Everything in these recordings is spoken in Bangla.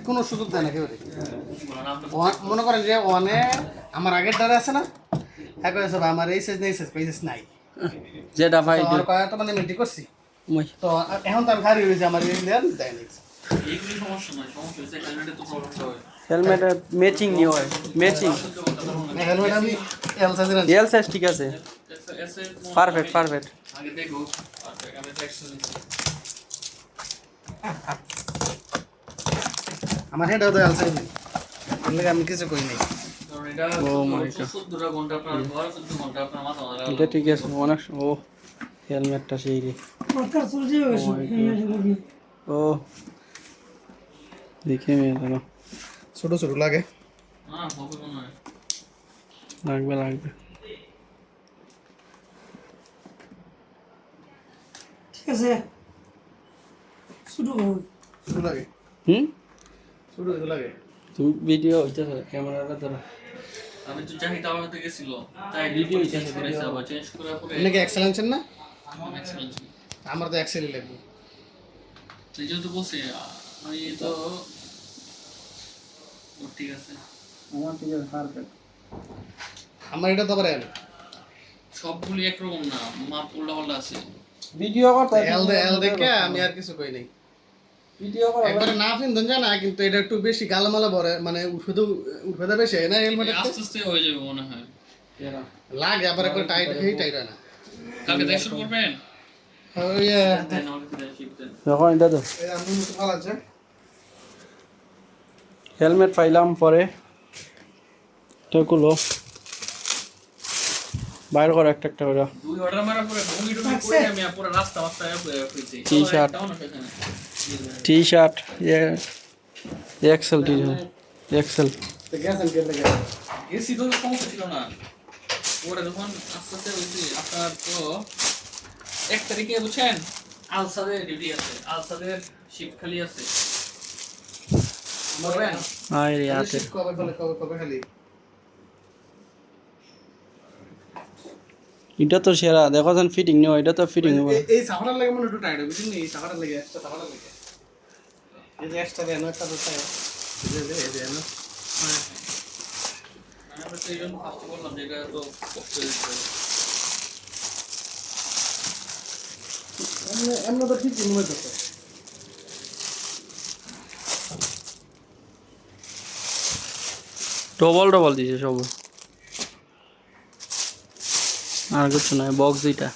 কোনো সুযোগ দেয় না কেউ মনে করেন যে ওয়ানে আমার আগের দ্বারা আছে না হ্যাঁ কয়েছে আমার এই সাইজ নেই সাইজ পেজেস নাই যেটা ভাই তো মানে মেনটি করছি তো এখন তো আমি খারি হয়েছে আমার এই দেন দেয় নাই হেলমেট ম্যাচিং নিয়ে হয় ম্যাচিং হেলমেট আমি এল সাইজ ঠিক আছে পারফেক্ট পারফেক্ট আগে দেখো আমি টেক্সট আমার হেড তো আলসাই নেই এর আমি কিছু কই নাই ও মাই গড এটা ঠিক আছে অনেক ও হেলমেটটা সেই রে ও দেখে নিয়ে দাও ছোট ছোট লাগে লাগবে লাগবে ঠিক আছে শুরু লাগে শুরু লাগে তুমি ভিডিও হইতেছে ক্যামেরাটা ধরো আমি তো চাহিদা আমাদের গেছিল তাই ভিডিও চেঞ্জ করেছে আবার চেঞ্জ করার পরে নাকি এক্সেলেন্স না এক্সেলেন্ট আমার তো এক্সেলই লাগবে এই যে তো বসে আমি তো ঠিক আছে আমার ঠিক আছে পারফেক্ট আমার এটা তো আবার এল সবগুলি একরকম না মাপ উল্টা আছে ভিডিও করতে এল দেখে আমি আর কিছু কই নাই ভিডিও করো একবারে না পিন্ধন জানা কিন্তু এটা একটু বেশি গালমালা ভরে মানে উঠে বেশি হয় না হেলমেট আস্তে আস্তে হয়ে যাবে মনে হয় লাগে আবার একবার টাইট হয়ে টাইট হয় না কালকে দেখ শুরু করবেন ওই যখন এটা তো এই আমি তো ভালো আছে হেলমেট পাইলাম পরে তো গুলো বাইরে করে একটা একটা করে 2 অর্ডার মারা পরে ভঙ্গি টঙ্গি করে আমি পুরো রাস্তা হইছে T-shirt T-shirt excel T-shirt excel তো গেছেন কে লাগে এসি তো সমস্যা ছিল না ওরা যখন আস্তে আস্তে হইছে আপনার তো 1 তারিখে বুঝছেন আলসাদের ডিউটি আছে আলসাদের শিফট খালি আছে বলবেন আই রে আছে কবে খালি এটা তো সেরা দেখো যেন ফিটিং নেই এটা তো ফিটিং হবে এই সাফার লাগে মনে একটু টাইট হবে বুঝছেন এই সাফার লাগে একটা সাফার লাগে এই যে এক্সট্রা দেন একটা তো তাই এই যে না আমি তো এই জন্য ফার্স্ট বললাম যে এটা তো করতে দিতে এমন তো ঠিক মনে হচ্ছে ডবল ডবল দিছে সব আর কিছু নাই বক্স দুইটা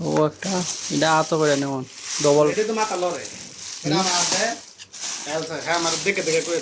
ও একটা এটা আতো করে নেমন ডবল এটা তো মাথা লড়ে এটা আমার আছে এলসা হ্যাঁ আমার দেখে দেখে কই